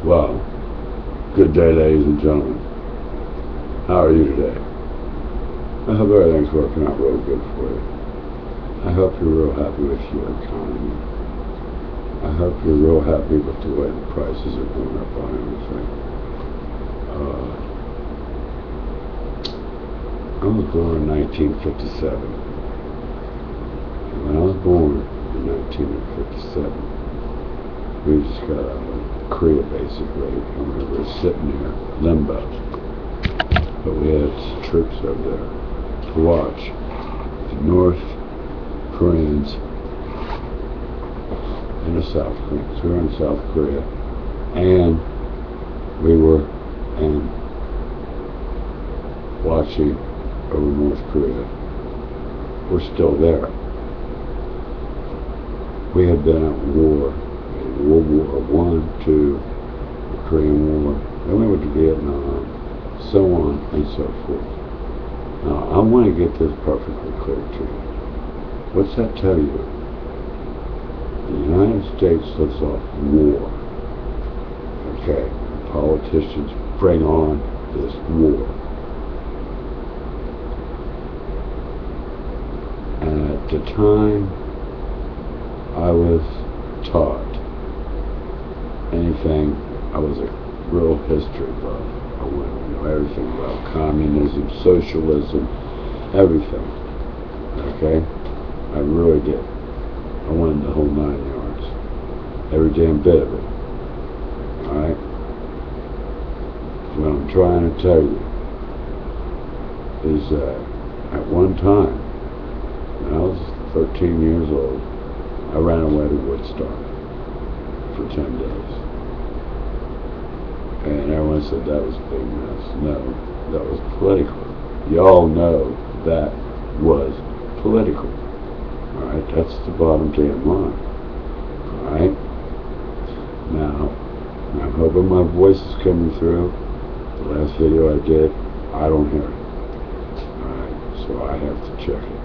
Well, good day, ladies and gentlemen. How are you today? I hope everything's working out real good for you. I hope you're real happy with your economy. I hope you're real happy with the way the prices are going up on everything. I was born in 1957. And when I was born in 1957, we just got out of Korea, basically, and we were sitting there, limbo. But we had troops over there to watch the North Koreans and the South Koreans. We were in South Korea, and we were watching over North Korea. We're still there. We had been at war. World War I, II, the Korean War, then we went to Vietnam, so on and so forth. Now, I want to get this perfectly clear to you. What's that tell you? The United States lets off war. Okay, politicians bring on this war. And at the time, I was taught anything. I was a real history buff. I wanted to know everything about communism, socialism, everything. Okay? I really did. I wanted the whole 9 yards. Every damn bit of it. Alright? What I'm trying to tell you is that at one time, when I was 13 years old, I ran away to Woodstock for 10 days. And everyone said that was a big mess. No, that was political. Y'all know that was political. Alright, that's the bottom damn line. Alright? Now, I'm hoping my voice is coming through. The last video I did, I don't hear it. Alright, so I have to check it.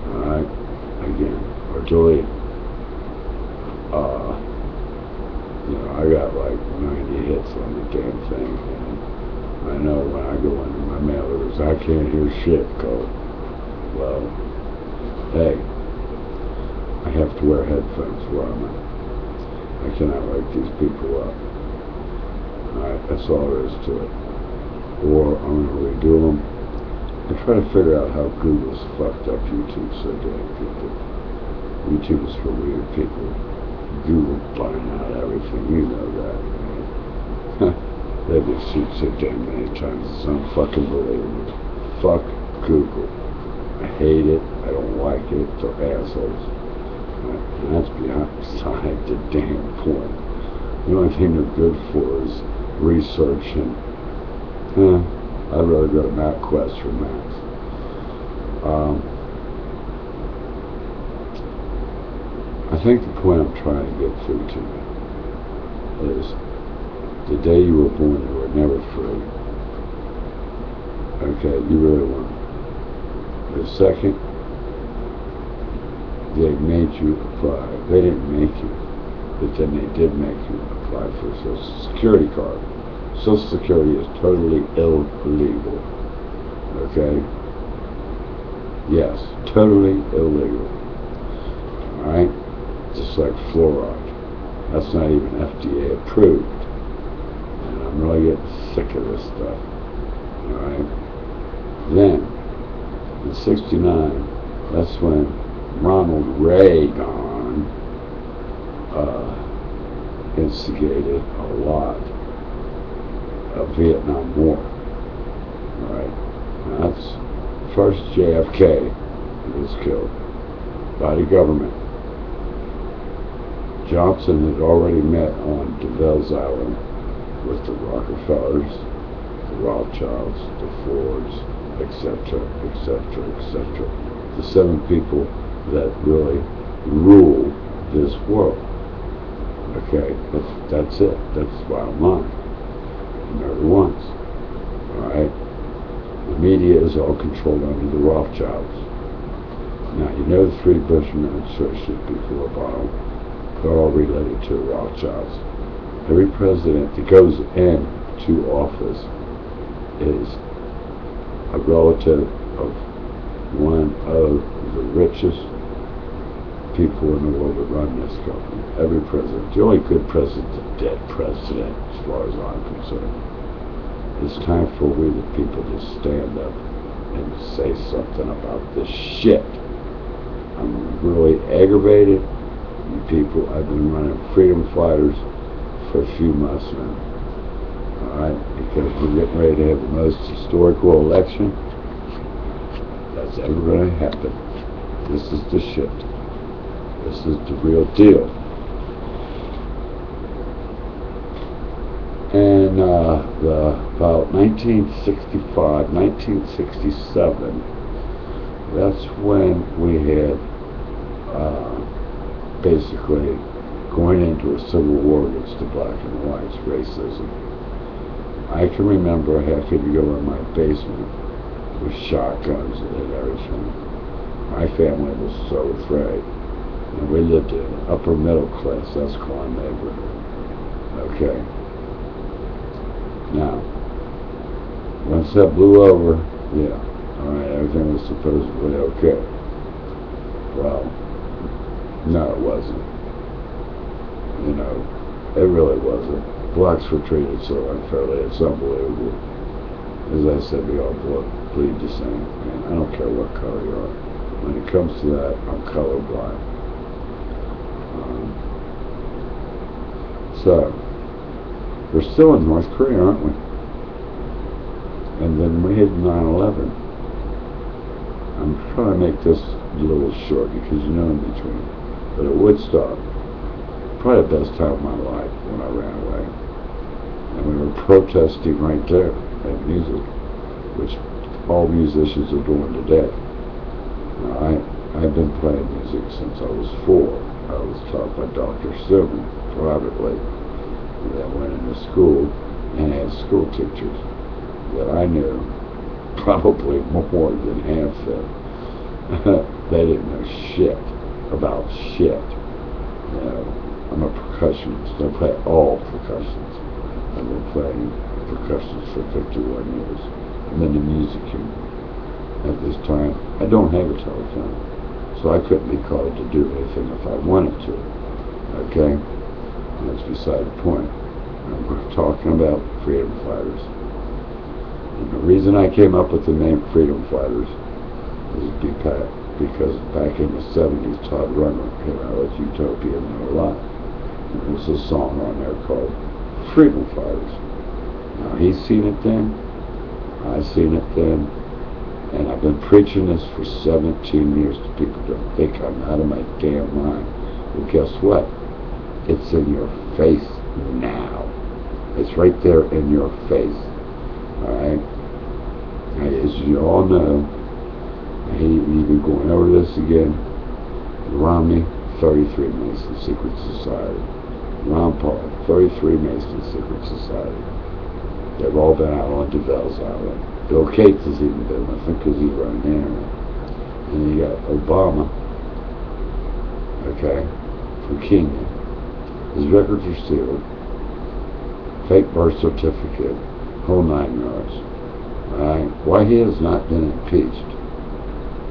Alright? Again, or delete it. I got like 90 hits on the damn thing, and I know when I go into my mail orders, I can't hear shit go. Well, hey, I have to wear headphones where I'm at. I cannot wake these people up. Alright, that's all there is to it. Or I'm going to redo them. I try to figure out how Google's fucked up YouTube so damn good. YouTube is for weird people. Google find out everything, you know that, man. They've been sued so damn many times, it's unfucking believable. Fuck Google. I hate it, I don't like it, they're assholes. And that's beside the damn point. The only thing they're good for is research, and I'd rather go to MapQuest for maps. I think the point I'm trying to get through to you is the day you were born, you were never free. Okay, you really weren't. The second they made you apply, they didn't make you, but then they did make you apply for a Social Security card. Social Security is totally illegal. Okay? Yes, totally illegal. Alright? Just like fluoride. That's not even FDA approved. And I'm really getting sick of this stuff. Alright? Then, in '69, that's when Ronald Reagan instigated a lot of Vietnam War. Alright? That's first JFK was killed by the government. Johnson had already met on DeVille's Island with the Rockefellers, the Rothschilds, the Fords, etc., etc., etc. The 7 people that really rule this world. Okay, that's it. That's the bottom line. Never once. Alright? The media is all controlled under the Rothschilds. Now, you know the 3 Bush administration people are bottom. They're all related to the Rothschilds. Every president that goes into office is a relative of one of the richest people in the world that run this company. Every president. The only good president is a dead president, as far as I'm concerned. It's time for we the people to stand up and say something about this shit. I'm really aggravated. You people, I've been running freedom fighters for a few months now. Alright, because we're getting ready to have the most historical election that's ever going to happen. This is the shit. This is the real deal. And about 1965, 1967, that's when we had basically going into a civil war against the black and whites, racism. I can remember having to go in my basement with shotguns and everything. My family was so afraid. And we lived in an upper middle class, Escalon neighborhood. Okay. Now, once that blew over, yeah, alright, everything was supposedly okay. Well, no, it wasn't. You know, it really wasn't. Blacks were treated so unfairly, it's unbelievable. As I said, we all bleed the same. And I don't care what color you are. When it comes to that, I'm colorblind. So, we're still in North Korea, aren't we? And then we had 9/11. I'm trying to make this a little short because you know in between. But at Woodstock, probably the best time of my life when I ran away. And we were protesting right there at music, which all musicians are doing today. Now, I've been playing music since I was 4. I was taught by Dr. Silver privately. That went into school and had school teachers that I knew probably more than half them. They didn't know shit about shit. You know, I'm a percussionist. I play all percussions. I've been playing percussions for 51 years. I'm into music here. At this time, I don't have a telephone, so I couldn't be called to do anything if I wanted to. Okay? That's beside the point. And we're talking about freedom fighters. And the reason I came up with the name Freedom Fighters is because back in the 70s, Todd Rundgren came out with Utopia No Lie. And there's a song on there called Freedom Fighters. Now, he's seen it then, I've seen it then, and I've been preaching this for 17 years to people who don't think I'm out of my damn mind. Well, guess what? It's in your face now. It's right there in your face. Alright? As you all know, I hate even going over this again. Romney, 33 Mason Secret Society. Ron Paul, 33 Mason Secret Society. They've all been out on DeVille's Island. Bill Gates has even been with them because he's running the internet. And you got Obama, okay, from Kenya. His records are sealed. Fake birth certificate, whole 9 yards. Alright? Why he has not been impeached,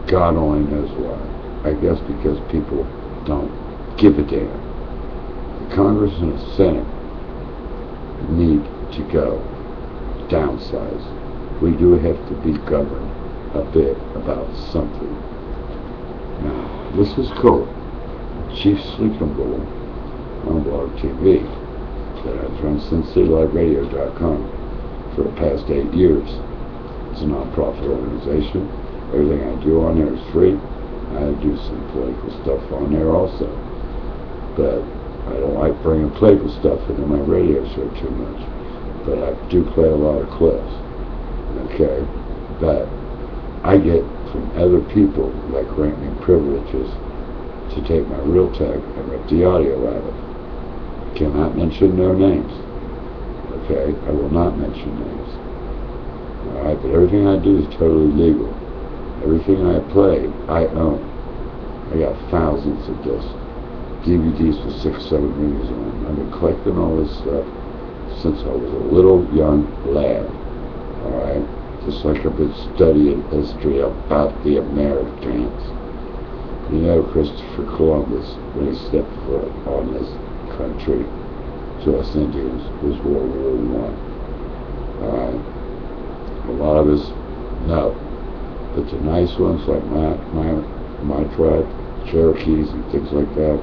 God only knows why. I guess because people don't give a damn. The Congress and the Senate need to go downsize. We do have to be governed a bit about something. Now, this is called Chief Sleeping Bull on Blog TV that I've run SinCityLiveRadio.com for the past 8 years. It's a non-profit organization. Everything I do on there is free. I do some political stuff on there also. But I don't like bringing political stuff into my radio show too much. But I do play a lot of clips. Okay? But I get from other people that grant me privileges to take my real tag and rip the audio out of it. Cannot mention their names. Okay? I will not mention names. Alright? But everything I do is totally legal. Everything I play, I own. I got thousands of discs. DVDs with 6 or 7 movies on them. I've been collecting all this stuff since I was a little young lad. Alright? Just like I've been studying history about the Americans. You know, Christopher Columbus, when he stepped foot on this country to us Indians, was World War I. Alright? A lot of us know. But the nice ones, like my tribe, Cherokees and things like that,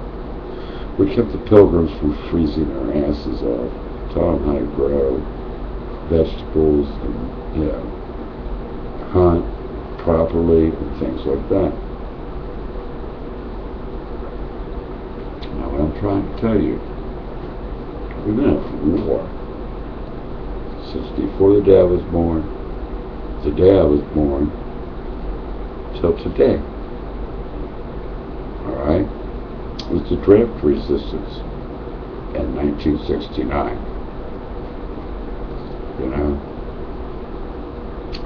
we kept the Pilgrims from freezing their asses off, taught them how to grow vegetables and, you know, hunt properly and things like that. Now what I'm trying to tell you, we've been in war since before the day I was born, the day I was born, till today. Alright? It was the draft resistance in 1969. You know?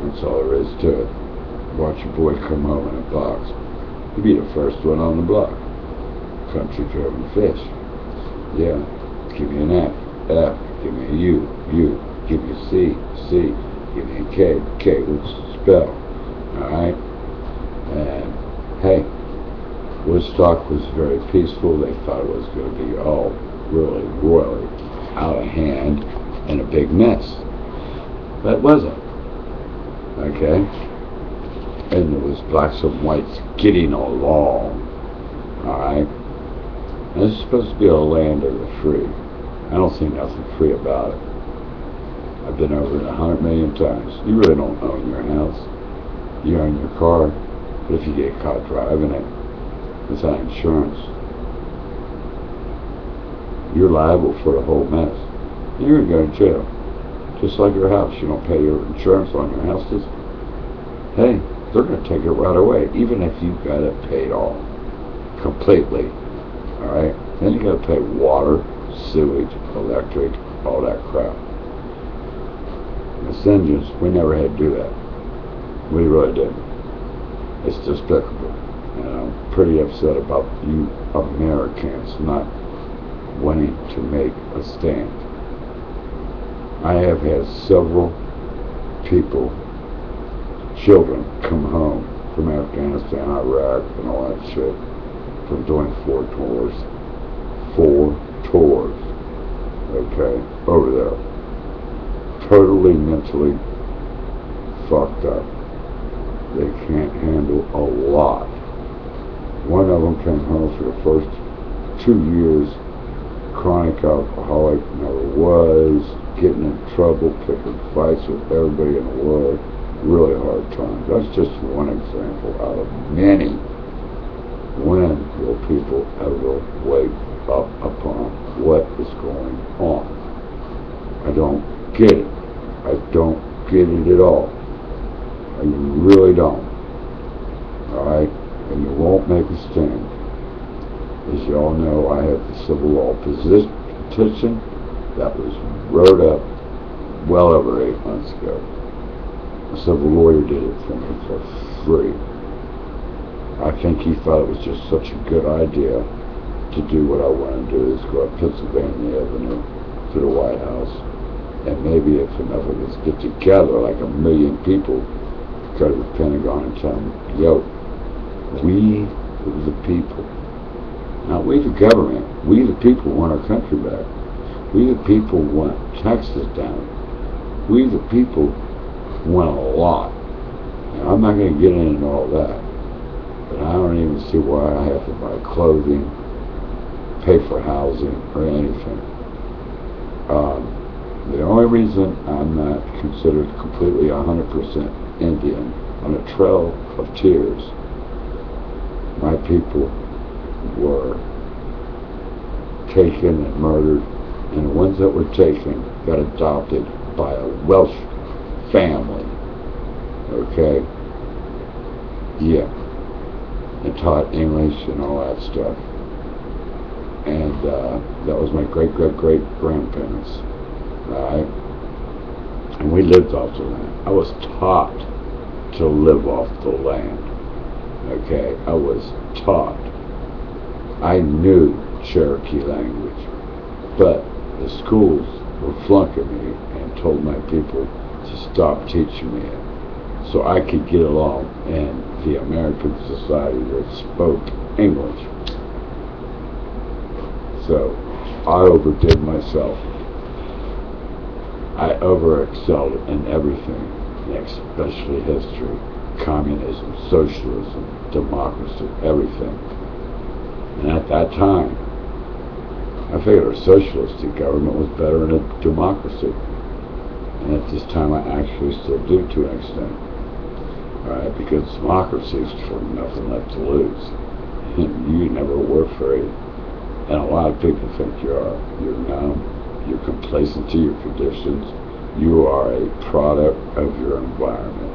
That's all there is to it. Watch your boy come home in a box. He'd be the first one on the block. Country driven fish. Yeah. Give me an F. F. Give me a U. Give me a C. C. Give me a K. K. What's the spell? Alright? And, hey, Woodstock was very peaceful. They thought it was going to be all really royally out of hand and a big mess. But it wasn't. Okay? And there was blacks and whites getting along. Alright? And this is supposed to be a land of the free. I don't see nothing free about it. I've been over it 100 million times. You really don't own your house. You own your car. But if you get caught driving it without insurance, you're liable for the whole mess. You're going to go to jail. Just like your house. You don't pay your insurance on your houses. Hey, they're going to take it right away, even if you got it paid off completely. Alright? Then you got to pay water, sewage, electric, all that crap. Us Indians, we never had to do that. We really didn't. It's despicable. And I'm pretty upset about you Americans not wanting to make a stand. I have had several people, children, come home from Afghanistan, Iraq, and all that shit, from doing 4 tours. 4 tours. Okay, over there. Totally mentally fucked up. They can't handle a lot. One of them came home for the first 2 years, chronic alcoholic, never was, getting in trouble, picking fights with everybody in the world, really hard times. That's just one example out of many. When will people ever wake up upon what is going on? I don't get it. I don't get it at all. I really don't. Alright? And you won't make a stand. As you all know, I have the civil law petition that was wrote up well over 8 months ago. A civil lawyer did it for me for free. I think he thought it was just such a good idea to do what I want to do, is go up Pennsylvania Avenue to the White House. And maybe if enough of us get together, like 1 million people, go to the Pentagon and tell them, yo, we the people, not we the government, we the people want our country back. We the people want taxes down. We the people want a lot. And I'm not going to get into all that, but I don't even see why I have to buy clothing, pay for housing, or anything. The only reason I'm not considered completely 100% Indian, on a trail of tears, my people were taken and murdered, and the ones that were taken got adopted by a Welsh family. Okay? Yeah. And taught English and all that stuff. And that was my great-great-great-grandparents. Alright? And we lived off the land. I was taught to live off the land. Okay? I was taught. I knew Cherokee language. But the schools were flunking me and told my people to stop teaching me it so I could get along in the American society that spoke English. So I overdid myself. I over-excelled in everything, especially history, communism, socialism, democracy, everything. And at that time, I figured a socialistic government was better than a democracy. And at this time, I actually still do to an extent. Alright, because democracy is for nothing left to lose. You never were free. And a lot of people think you are. You're numb. You're complacent to your conditions. You are a product of your environment.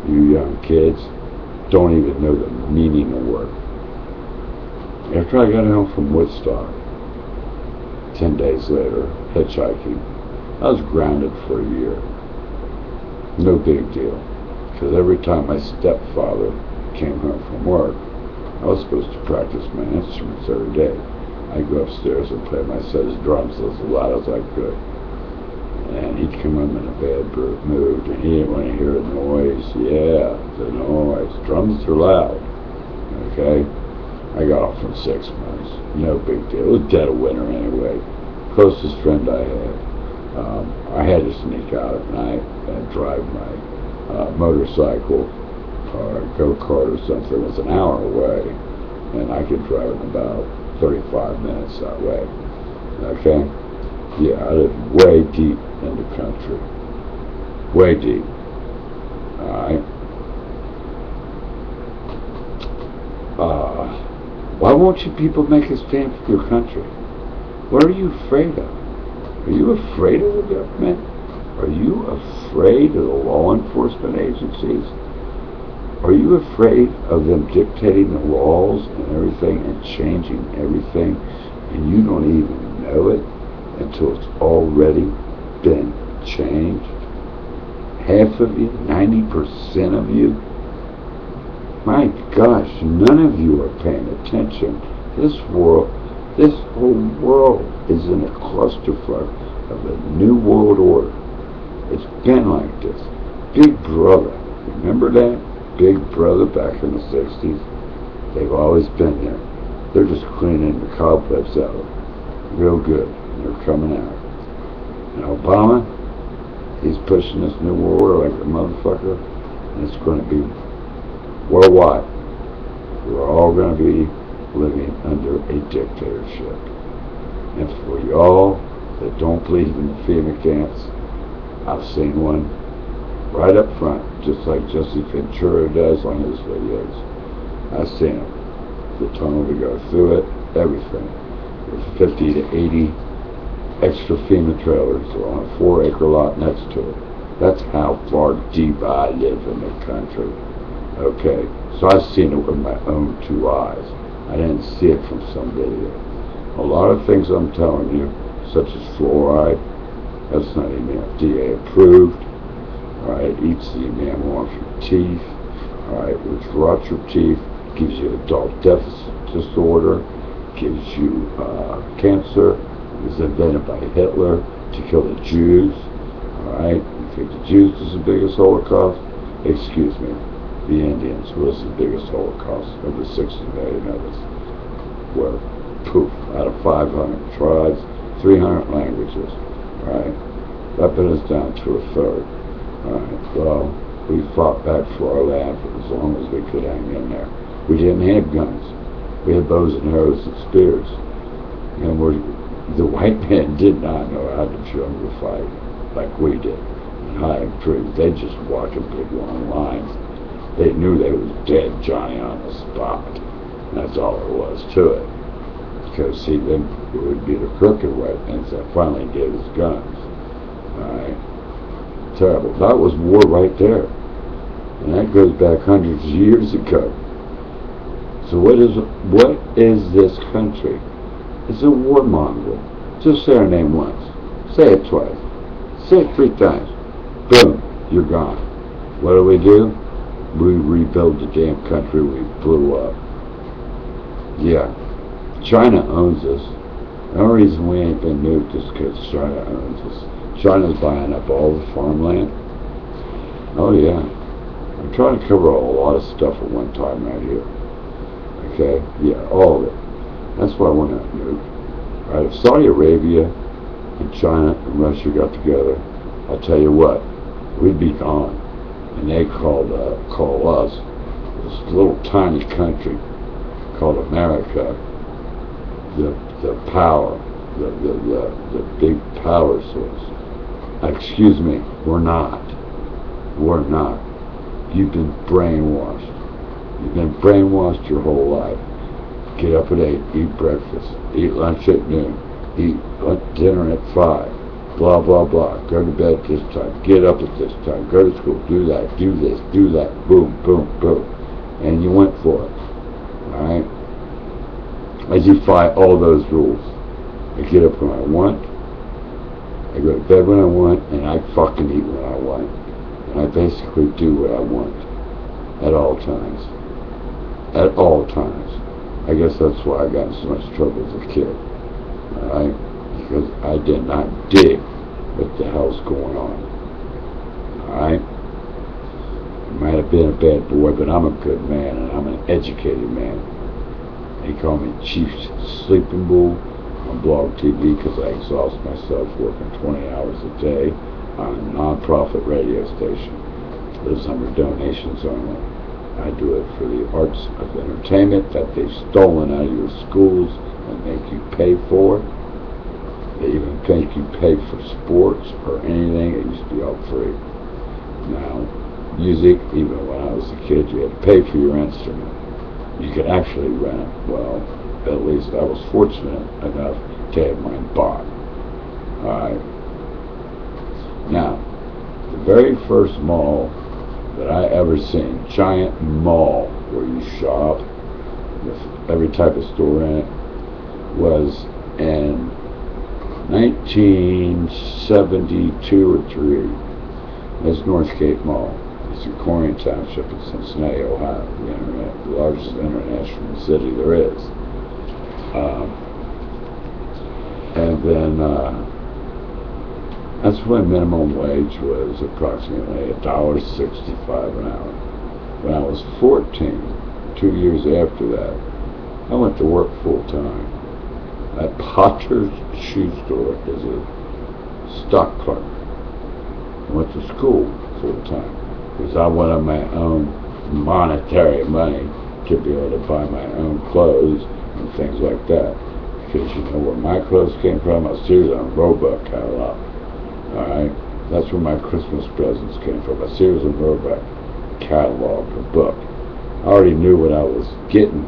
You young kids don't even know the meaning of work. After I got home from Woodstock, 10 days later, hitchhiking, I was grounded for a year. No big deal, because every time my stepfather came home from work, I was supposed to practice my instruments every day. I'd go upstairs and play my set of drums as loud as I could. And he'd come home in a bad mood, and he didn't want to hear the noise. Yeah, the noise. Drums are loud. Okay? I got off in 6 months. No big deal. It was dead of winter anyway. Closest friend I had to sneak out at night and drive my motorcycle or go-kart or something. It was an hour away, and I could drive in about 35 minutes that way. Okay? Yeah, I lived way deep in the country. Way deep. Alright? Why won't you people make a stand for your country? What are you afraid of? Are you afraid of the government? Are you afraid of the law enforcement agencies? Are you afraid of them dictating the laws and everything and changing everything, and you don't even know it until it's already been changed? Half of you, 90% of you? My gosh, none of you are paying attention. This whole world is in a clusterfuck of a new world order. It's been like this. Big Brother, remember that? Big Brother back in the 60s? They've always been there. They're just cleaning the cobwebs out. Real good. They're coming out. And Obama, he's pushing this new world order like a motherfucker, and it's going to be worldwide. We're all going to be living under a dictatorship. And for y'all that don't believe in the FEMA camps, I've seen one right up front, just like Jesse Ventura does on his videos. I've seen them. The tunnel we go through it, everything. With 50 to 80 extra FEMA trailers on a 4-acre lot next to it. That's how far deep I live in the country. Okay, so I've seen it with my own 2 eyes. I didn't see it from some video. A lot of things I'm telling you, such as fluoride, that's not even FDA approved. Alright, eats the enamel off your teeth. Alright, which rots your teeth, gives you adult deficit disorder, gives you cancer. It was invented by Hitler to kill the Jews. Alright, you think the Jews was the biggest Holocaust? Excuse me. The Indians was the biggest Holocaust. Over 60 million of us were, poof, out of 500 tribes, 300 languages, right? That put us down to a third. Alright, well, we fought back for our land for as long as we could hang in there. We didn't have guns. We had bows and arrows and spears. And the white man did not know how to jungle fight like we did. And I improved. They just walked in big long lines. They knew they was dead Johnny on the spot. And that's all there was to it. Because, see, then it would be the crooked white men that finally gave us guns. Alright? Terrible. That was war right there. And that goes back hundreds of years ago. So what is this country? It's a warmonger. Just say our name once. Say it twice. Say it 3 times. Boom. You're gone. What do? We rebuild the damn country we blew up. Yeah. China owns us. The only reason we ain't been nuked is because China owns us. China's buying up all the farmland. Oh yeah. I'm trying to cover a lot of stuff at one time right here. Okay? Yeah, all of it. That's why we're not nuked. Alright, if Saudi Arabia and China and Russia got together, I'll tell you what, we'd be gone. And they call us, this little tiny country called America, the power, the big power source. Excuse me, we're not. We're not. You've been brainwashed. You've been brainwashed your whole life. Get up at 8, eat breakfast, eat lunch at noon, eat dinner at 5, blah, blah, blah. Go to bed at this time, get up at this time, go to school, do that, do this, do that, boom, boom, boom. And you went for it. Alright? I defy all those rules. I get up when I want, I go to bed when I want, and I fucking eat when I want. And I basically do what I want. At all times. At all times. I guess that's why I got in so much trouble as a kid. Alright? Because I did not dig what the hell's going on. Alright? I might have been a bad boy, but I'm a good man, and I'm an educated man. They call me Chief Sleeping Bull on Blog TV because I exhaust myself working 20 hours a day on a non-profit radio station. It lives under donations only. I do it for the arts of entertainment that they've stolen out of your schools and make you pay for. They even make you pay for sports or anything. It used to be all free. Now, music, even when I was a kid, you had to pay for your instrument. You could actually rent it. Well, at least I was fortunate enough to have mine bought. Alright. Now, the very first mall that I ever seen, giant mall where you shop with every type of store in it, was in 1972 or 3. That's Northgate Mall. It's in Corning Township in Cincinnati, Ohio, the largest international city there is. And then that's when minimum wage was approximately $1.65 an hour. When I was 14, 2 years after that, I went to work full time. At Potter's Shoe Store as a stock clerk. I went to school full time because I wanted my own monetary money to be able to buy my own clothes and things like that. Because you know where my clothes came from? A Sears and Roebuck catalog. Alright? That's where my Christmas presents came from. A Sears and Roebuck catalog, a book. I already knew what I was getting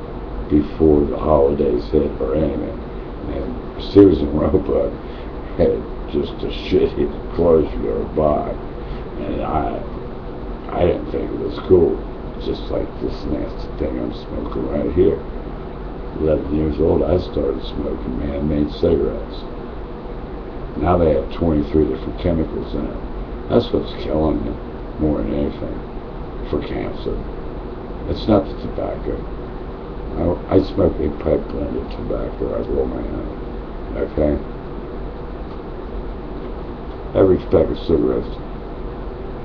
before the holidays hit or anything. And Sears and Roebuck had just a shitty clothes you ever buy. And I didn't think it was cool. Just like this nasty thing I'm smoking right here. 11 years old, I started smoking man-made cigarettes. Now they have 23 different chemicals in it. That's what's killing me more than anything for cancer. It's not the tobacco. I smoke a pipe blended tobacco. I roll my own. Okay? Every pack of cigarettes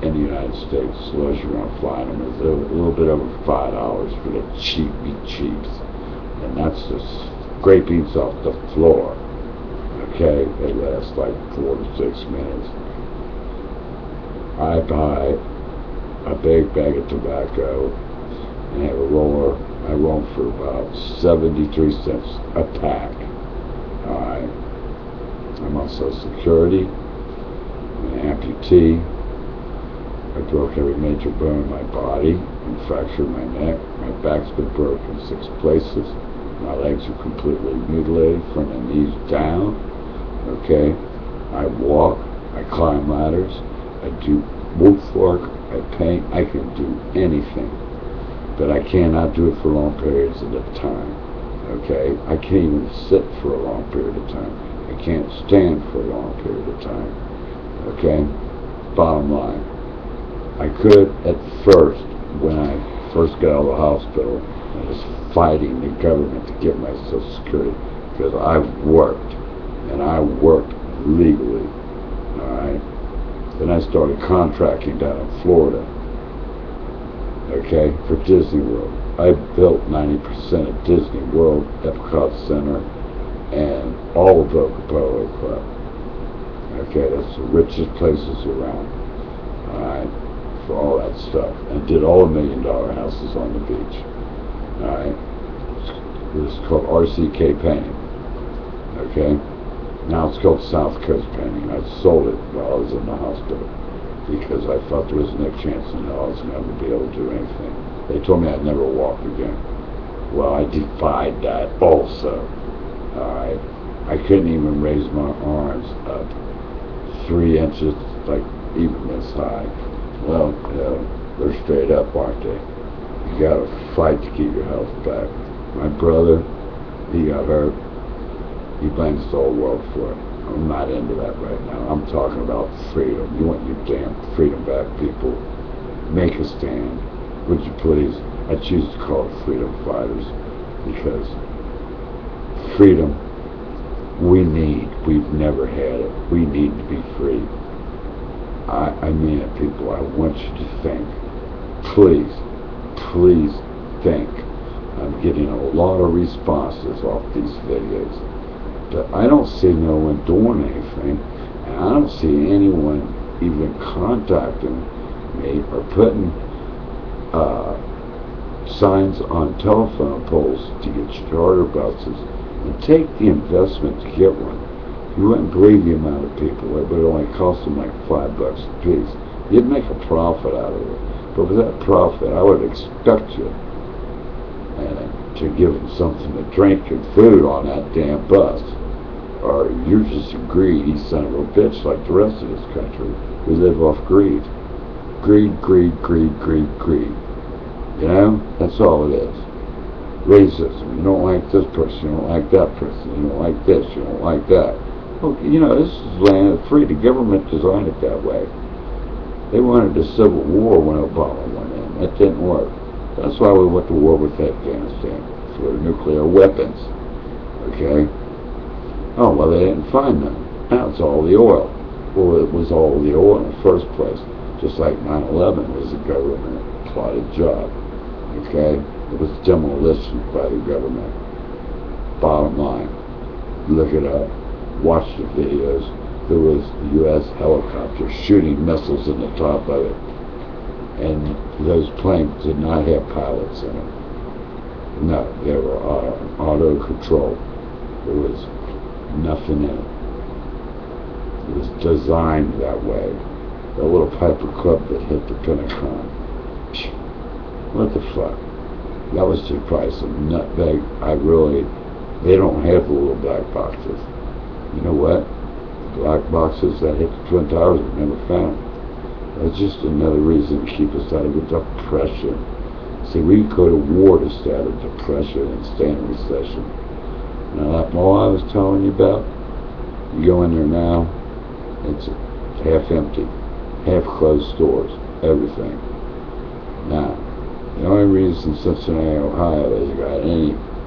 in the United States, as low as you're going to find them, is a little bit over $5 for the cheapy cheaps. And that's just scrapings off the floor. Okay? They last like 4 to 6 minutes. I buy a big bag of tobacco and have a roller. I roll for about 73 cents a pack. Alright. I'm on Social Security. I'm an amputee. I broke every major bone in my body and fractured my neck. My back's been broken 6 places. My legs are completely mutilated from the knees down. Okay? I walk. I climb ladders. I do woodwork. I paint. I can do anything. But I cannot do it for long periods at a time. Okay? I can't even sit for a long period of time. I can't stand for a long period of time. Okay? Bottom line. I could at first, when I first got out of the hospital, and is fighting the government to get my Social Security because I've worked, and I worked legally. Alright? Then I started contracting down in Florida, okay, for Disney World. I built 90% of Disney World, Epcot Center, and all of Boca Polo Club. Okay, that's the richest places around. Alright, for all that stuff. And did all the $1 million houses on the beach. Alright. It was called RCK Painting. Okay? Now it's called South Coast Painting. I sold it while I was in the hospital because I thought there was no chance in hell I was going to be able to do anything. They told me I'd never walk again. Well, I defied that also. Alright? I couldn't even raise my arms up 3 inches, like even this high. Well, they're straight up, aren't they? You gotta fight to keep your health back. My brother, he got hurt. He blames the whole world for it. I'm not into that right now. I'm talking about freedom. You want your damn freedom back, people. Make a stand. Would you please? I choose to call it freedom fighters because freedom we need. We've never had it. We need to be free. I mean it, people. I want you to think. Please, please think. I'm getting a lot of responses off these videos. But I don't see no one doing anything. And I don't see anyone even contacting me or putting signs on telephone poles to get charter buses and take the investment to get one. You wouldn't believe the amount of people. It would only cost them like $5 a piece. You'd make a profit out of it. But with that profit, I would expect you to give them something to drink and food on that damn bus. Or you're just a greedy son of a bitch like the rest of this country. We live off greed. Greed, greed, greed, greed, greed. You know? That's all it is. Racism. You don't like this person. You don't like that person. You don't like this. You don't like that. Well, you know, this is land of free. The government designed it that way. They wanted a civil war when Obama went in. That didn't work. That's why we went to war with Afghanistan. For nuclear weapons. Okay? Oh, well, they didn't find none. Now it's all the oil. Well, it was all the oil in the first place. Just like 9/11 was a government plotted job. Okay? It was demolition by the government. Bottom line. Look it up. Watch the videos. There was U.S. helicopters shooting missiles in the top of it. And those planes did not have pilots in them. No, they were auto control. There was nothing in it. It was designed that way. The little Piper Cub that hit the Pentagon. What the fuck? That was just probably some nutbag. They don't have the little black boxes. You know what? Black boxes that hit the Twin Towers were never found. That's just another reason to keep us out of the depression. See, we go to war to stay out of depression and stay in recession. Now, that mall I was telling you about, you go in there now, it's half empty, half closed stores, everything. Now, the only reason Cincinnati, Ohio has got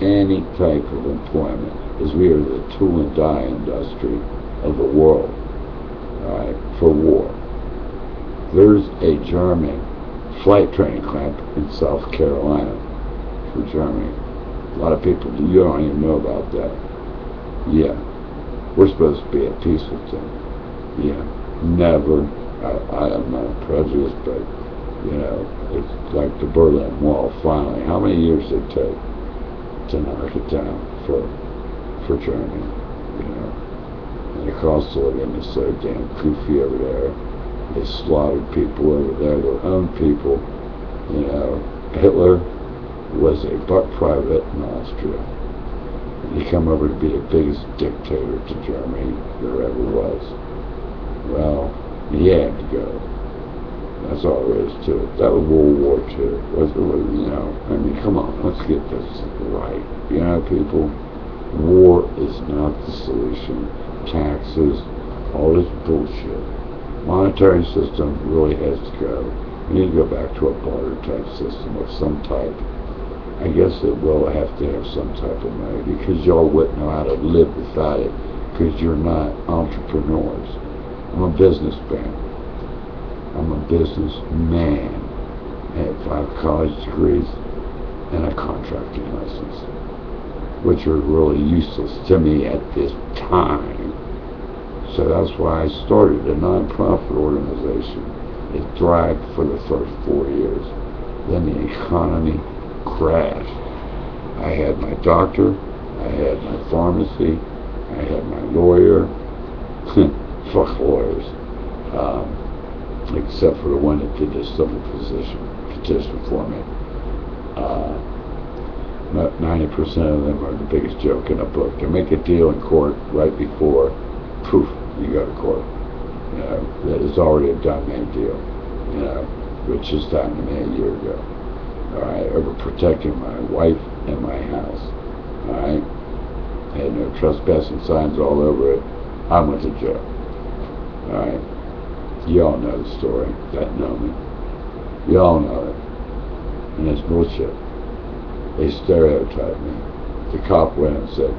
any type of employment is we are the tool and die industry of the world, alright, for war. There's a German flight training camp in South Carolina for Germany. A lot of people, you don't even know about that. Yeah, we're supposed to be at peace with them. Yeah, never. I am not prejudiced, but you know, it's like the Berlin Wall. Finally, how many years did it take to knock it down for Germany? You know, and the cost of living is so damn goofy over there. They slaughtered people over there, their own people. You know, Hitler was a buck private in Austria. And he came over to be the biggest dictator to Germany there ever was. Well, he had to go. That's all there is to it. That was World War II. You know, I mean, come on, let's get this right. You know, people, war is not the solution. Taxes, all this bullshit. Monetary system really has to go. We need to go back to a barter type system of some type. I guess it will have to have some type of money, because y'all wouldn't know how to live without it, because you're not entrepreneurs. I'm a businessman. I'm a businessman. I have 5 college degrees and a contracting license, which are really useless to me at this time. So that's why I started a nonprofit organization. It thrived for the first 4 years. Then the economy crashed. I had my doctor, I had my pharmacy, I had my lawyer. Fuck lawyers. Except for the one that did the civil petition for me. 90% of them are the biggest joke in a book. They make a deal in court right before, poof, you go to court. You know, that is already a done man deal. You know, which just happened to me a year ago. Alright, over protecting my wife and my house. Alright, had no trespassing signs all over it. I went to jail. Alright, you all know the story that know me. You all know it. And it's bullshit. They stereotyped me. The cop went and said,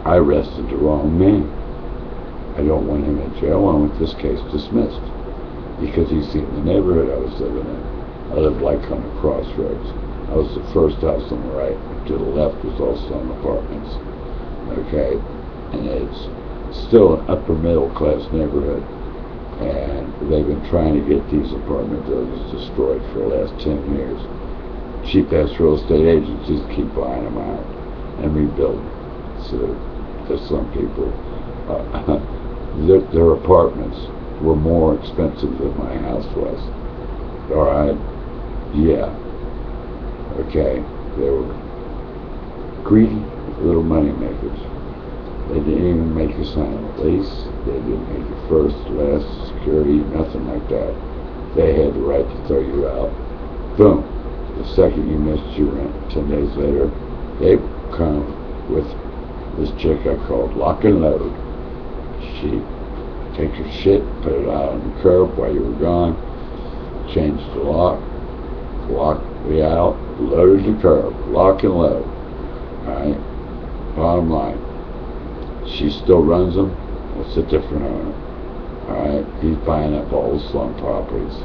I arrested the wrong man. I don't want him in jail. I want this case dismissed. Because he's seen the neighborhood I was living in. I lived like on the crossroads. I was the first house on the right. To the left was all stone apartments. Okay? And it's still an upper middle class neighborhood. And they've been trying to get these apartment buildings destroyed for the last 10 years. Cheap ass real estate agencies keep buying them out and rebuilding. So there's some people, their apartments were more expensive than my house was. Alright? Yeah. Okay. They were greedy little money makers. They didn't even make you sign a lease. They didn't make you first, last, security, nothing like that. They had the right to throw you out. Boom. The second you missed your rent, 10 days later, they come with this chick I called Lock and Load. She take your shit, put it out on the curb while you were gone, changed the lock, locked me out, loaded the curb, lock and load. Alright? Bottom line, she still runs them. It's a different owner. Alright? He's buying up all the slum properties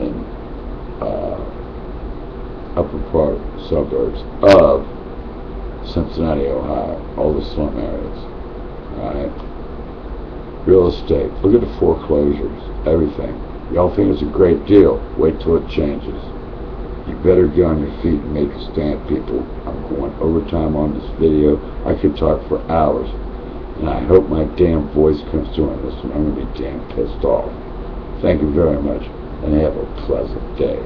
in upper part suburbs of Cincinnati, Ohio. All the slum areas. Alright? Real estate. Look at the foreclosures. Everything. Y'all think it's a great deal. Wait till it changes. You better get on your feet and make a stand, people. I'm going overtime on this video. I could talk for hours. And I hope my damn voice comes through on this one. I'm going to be damn pissed off. Thank you very much. And have a pleasant day.